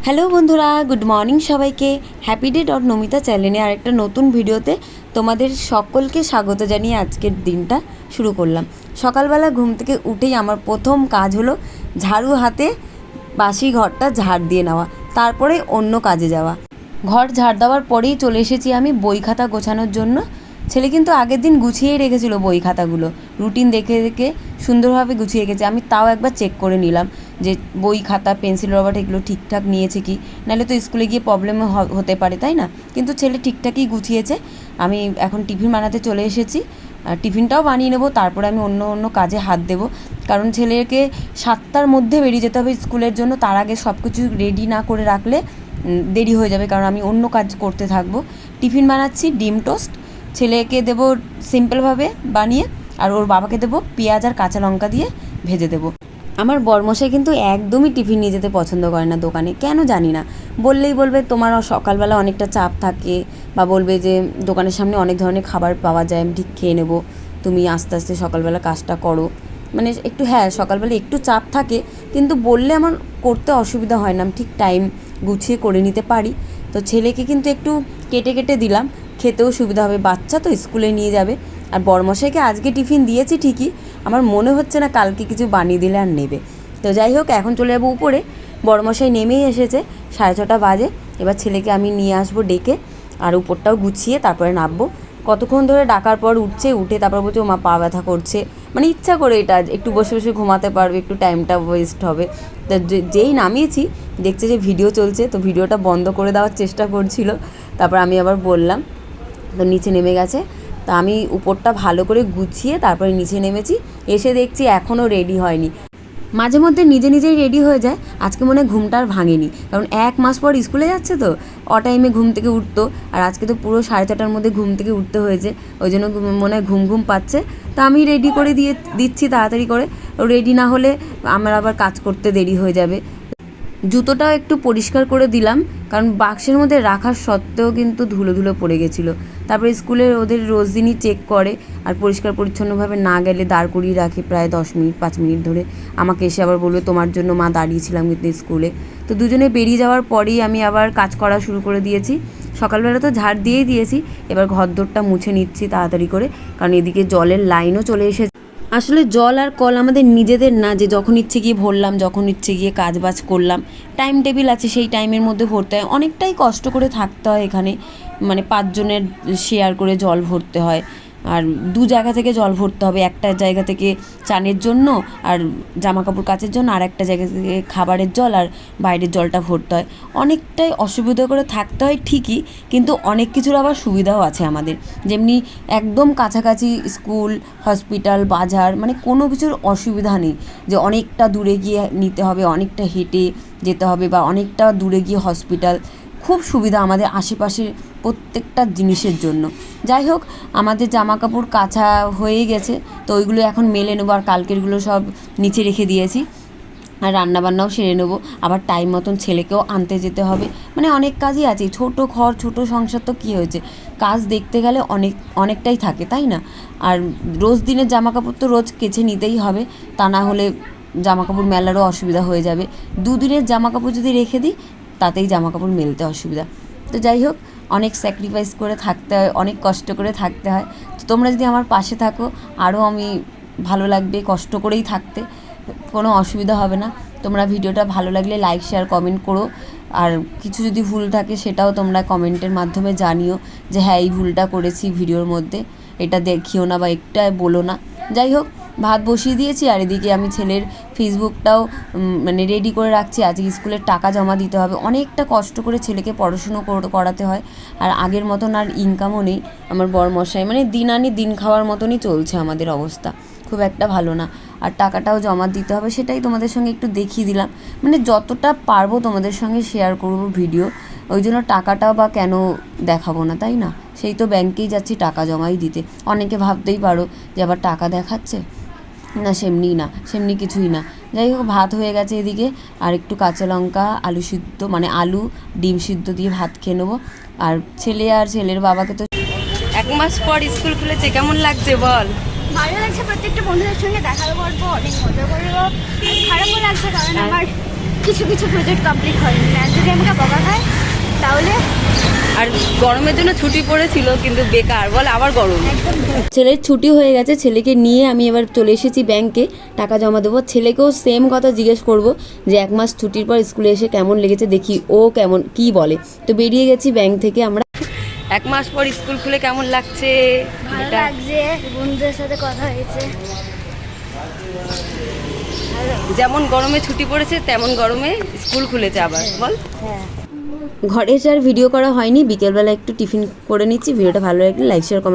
Hello বন্ধুরা, good morning সবাইকে। Happy day dot Namita চ্যানেলে আরেকটা নতুন ভিডিওতে তোমাদের সকলকে স্বাগত জানিয়ে আজকের দিনটা শুরু করলাম। সকালবেলা ঘুম থেকে উঠেই আমার প্রথম কাজ হলো ঝাড়ু হাতে বাসি ঘরটা ঝাড় দিয়ে নেওয়া, তারপরে অন্য কাজে যাওয়া। ঘর ঝাড় দেওয়ার পরেই চলে এসেছি আমি বই খাতা গোছানোর জন্য। ছেলে কিন্তু আগের দিন গুছিয়েই রেখেছিল বই খাতাগুলো, রুটিন দেখে দেখে সুন্দরভাবে গুছিয়ে রেখেছে। আমি তাও একবার চেক করে নিলাম যে বই খাতা পেন্সিল রবার এগুলো ঠিকঠাক নিয়েছে কি, নাহলে তো স্কুলে গিয়ে প্রবলেম হতে পারে, তাই না? কিন্তু ছেলে ঠিকঠাকই গুছিয়েছে। আমি এখন টিফিন বানাতে চলে এসেছি, টিফিনটাও বানিয়ে নেবো, তারপরে আমি অন্য কাজে হাত দেবো। কারণ ছেলেকে 7টার মধ্যে বেরিয়ে যেতে হবে স্কুলের জন্য। তার আগে সব কিছু রেডি না করে রাখলে দেরি হয়ে যাবে, কারণ আমি অন্য কাজ করতে থাকবো। টিফিন বানাচ্ছি ডিম টোস্ট, ছেলেকে দেবো সিম্পলভাবে বানিয়ে, আর ওর বাবাকে দেবো পেঁয়াজ আর কাঁচা লঙ্কা দিয়ে ভেজে দেবো। আমার বরমশাই কিন্তু একদমই টিফিন নিয়ে যেতে পছন্দ করে না দোকানে, কেন জানি না। বললেই বলবে তোমার সকালবেলা অনেকটা চাপ থাকে, বা বলবে যে দোকানের সামনে অনেক ধরনের খাবার পাওয়া যায়, আমি ঠিক খেয়ে নেবো, তুমি আস্তে আস্তে সকালবেলা কাজটা করো। মানে একটু, হ্যাঁ সকালবেলা একটু চাপ থাকে, কিন্তু বললে আমার করতে অসুবিধা হয় না, আমি ঠিক টাইম গুছিয়ে করে নিতে পারি। তো ছেলেকে কিন্তু একটু কেটে কেটে দিলাম, খেতেও সুবিধা হবে, বাচ্চা তো স্কুলে নিয়ে যাবে। আর বরমশাইকে আজকে টিফিন দিয়েছি ঠিকই, আমার মনে হচ্ছে না কালকে কিছু বানিয়ে দিলে আর নেবে। তো যাই হোক, এখন চলে যাবো উপরে। বরমশাই নেমেই এসেছে, 6:30 বাজে। এবার ছেলেকে আমি নিয়ে আসবো ডেকে, আর উপরটাও গুছিয়ে তারপরে নামবো। কতক্ষণ ধরে ডাকার পর উঠে তারপর বলছে ও মা পা ব্যথা করছে, মানে ইচ্ছা করে এটা একটু বসে বসে ঘুমাতে পারবে, একটু টাইমটা ওয়েস্ট হবে। তো যেই নামিয়েছি দেখছে যে ভিডিও চলছে, তো ভিডিওটা বন্ধ করে দেওয়ার চেষ্টা করছিল। তারপর আমি আবার বললাম, তো নিচে নেমে গেছে। তা আমি উপরটা ভালো করে গুছিয়ে তারপরে নিচে নেমেছি। এসে দেখছি এখনও রেডি হয়নি। মাঝে মধ্যে নিজে নিজেই রেডি হয়ে যায়, আজকে মনে হয় ঘুমটা আর ভাঙেনি, কারণ 1 মাস পর স্কুলে যাচ্ছে, তো টাইমে ঘুম থেকে উঠতো। আর আজকে তো পুরো 4:30টার মধ্যে ঘুম থেকে উঠতে হয়েছে, ওই জন্য মনে হয় ঘুম পাচ্ছে। তা আমি রেডি করে দিচ্ছি তাড়াতাড়ি করে। রেডি না হলে আমার আবার কাজ করতে দেরি হয়ে যাবে। জুতোটাও একটু পরিষ্কার করে দিলাম, কারণ বাক্সের মধ্যে রাখার সত্ত্বেও কিন্তু ধুলো পড়ে গেছিলো। তারপরে স্কুলে ওদের রোজ দিনই চেক করে, আর পরিষ্কার পরিচ্ছন্নভাবে না গেলে দাঁড় করিয়ে রাখে প্রায় 10 মিনিট 5 মিনিট ধরে। আমাকে এসে আবার বলবে তোমার জন্য মা দাঁড়িয়েছিলাম কিন্তু স্কুলে। তো দুজনে বেরিয়ে যাওয়ার পরেই আমি আবার কাজ করা শুরু করে দিয়েছি। সকালবেলা তো ঝাড় দিয়েই দিয়েছি, এবার ঘরদোরটা মুছে নিচ্ছি তাড়াতাড়ি করে, কারণ এদিকে জলের লাইনও চলে এসেছে। আসলে জল আর কল আমাদের নিজেদের না, যে যখন ইচ্ছে গিয়ে ভরলাম, যখন ইচ্ছে গিয়ে কাজবাজ করলাম। টাইম টেবিল আছে, সেই টাইমের মধ্যে ভরতে হয়। অনেকটাই কষ্ট করে থাকতে হয় এখানে, মানে 5 জনের শেয়ার করে জল ভরতে হয়, আর 2 জায়গা থেকে জল ভরতে হবে। একটা জায়গা থেকে চানের জন্য আর জামা কাপড় কাচার জন্য, আর একটা জায়গা থেকে খাবারের জল আর বাইরের জলটা ভরতে হয়। অনেকটাই অসুবিধা করে থাকতে হয় ঠিকই, কিন্তু অনেক কিছুর আবার সুবিধাও আছে আমাদের। যেমনি একদম কাছাকাছি স্কুল, হসপিটাল, বাজার, মানে কোনো কিছুর অসুবিধা নেই যে অনেকটা দূরে গিয়ে নিতে হবে, অনেকটা হেঁটে যেতে হবে, বা অনেকটা দূরে গিয়ে হসপিটাল। খুব সুবিধা আমাদের আশেপাশের প্রত্যেকটা জিনিসের জন্য। যাই হোক, আমাদের জামা কাপড় কাচা হয়ে গেছে, তো ওইগুলো এখন মেলে নেবো, আর কালকেরগুলো সব নিচে রেখে দিয়েছি। আর রান্নাবান্নাও সেরে নেবো, আবার টাইম মতন ছেলেকেও আনতে যেতে হবে। মানে অনেক কাজই আছে, ছোটো ঘর ছোটো সংসার, তো কী হয়েছে, কাজ দেখতে গেলে অনেকটাই থাকে, তাই না? আর রোজ দিনের জামা কাপড় তো রোজ কেচে নিতেই হবে, তা না হলে জামা কাপড় মেলারও অসুবিধা হয়ে যাবে। 2 দিনের জামা কাপড় যদি রেখে দিই, তাতেই জামা কাপড় মেলতে অসুবিধা। তো যাই হোক, অনেক স্যাক্রিফাইস করে থাকতে হয়, অনেক কষ্ট করে থাকতে হয়। তো তোমরা যদি আমার পাশে থাকো, আরও আমি ভালো লাগবে, কষ্ট করেই থাকতে কোনো অসুবিধা হবে না। তোমরা ভিডিওটা ভালো লাগলে লাইক শেয়ার কমেন্ট করো, আর কিছু যদি ভুল থাকে সেটাও তোমরা কমেন্টের মাধ্যমে জানিও, যে হ্যাঁ এই ভুলটা করেছি ভিডিওর মধ্যে, এটা দেখিও না বা একটা বলো না। যাই হোক, ভাত বসিয়ে দিয়েছি, আর এদিকে আমি ছেলের ফেসবুকটাও মানে রেডি করে রাখছি। আজকে স্কুলের টাকা জমা দিতে হবে, অনেকটা কষ্ট করে ছেলেকে পড়াশুনো করাতে হয়। আর আগের মতন আর ইনকামও নেই। আমার বরমশাই মানে দিন আনি দিন খাওয়ার মতনই চলছে আমাদের অবস্থা, খুব একটা ভালো না। আর টাকাটাও জমা দিতে হবে, সেটাই তোমাদের সঙ্গে একটু দেখিয়ে দিলাম। মানে যতটা পারবো তোমাদের সঙ্গে শেয়ার করব ভিডিও, ওই জন্য টাকাটাও বা কেন দেখাবো না, তাই না? সেই তো ব্যাংকেই যাচ্ছি টাকা জমাই দিতে। অনেকে ভাবতেই পারো যে আবার টাকা দেখাচ্ছে, না সেমনি কিছুই না। যাই হোক, ভাত হয়ে গেছে এদিকে, আর একটু কাঁচা লঙ্কা আলু সিদ্ধ, মানে আলু ডিম সিদ্ধ দিয়ে ভাত খেয়ে নেবো। আর ছেলের বাবাকে তো 1 মাস পর স্কুল খুলেছে, কেমন লাগছে বল? ভালো লাগছে, প্রত্যেকটা বন্ধুদের সঙ্গে দেখা করবো, অনেক মজা করবো। খারাপও লাগছে, কারণ আমার কিছু কিছু প্রজেক্ট কমপ্লিট হয়নি। ম্যাম যদি আমাকে বকা খায় তাহলে আর গরমের জন্য ছুটি পড়েছিল কিন্তু বেকার বল, আবার গরম। একদম ছেলের ছুটি হয়ে গেছে, ছেলেকে নিয়ে আমি এবার চলে এসেছি ব্যাংকে টাকা জমা দেবো। ছেলেকেও সেম কথা জিজ্ঞেস করব যে 1 মাস ছুটির পর স্কুলে এসে কেমন লেগেছে, দেখি ও কেমন কি বলে। তো বেরিয়ে গেছি ব্যাংক থেকে আমরা। 1 মাস পর স্কুল খুলে কেমন লাগছে? ভালো লাগছে, বন্ধুদের সাথে কথা হয়েছে। যেমন গরমে ছুটি পড়েছে তেমন গরমে স্কুল খুলেছে আবার, বল। হ্যাঁ, ঘরে এসে আর ভিডিও করা হয়নি, বিকেলবেলা একটু টিফিন করে নিচ্ছি। ভিডিওটা ভালো লাগলে লাইক শেয়ার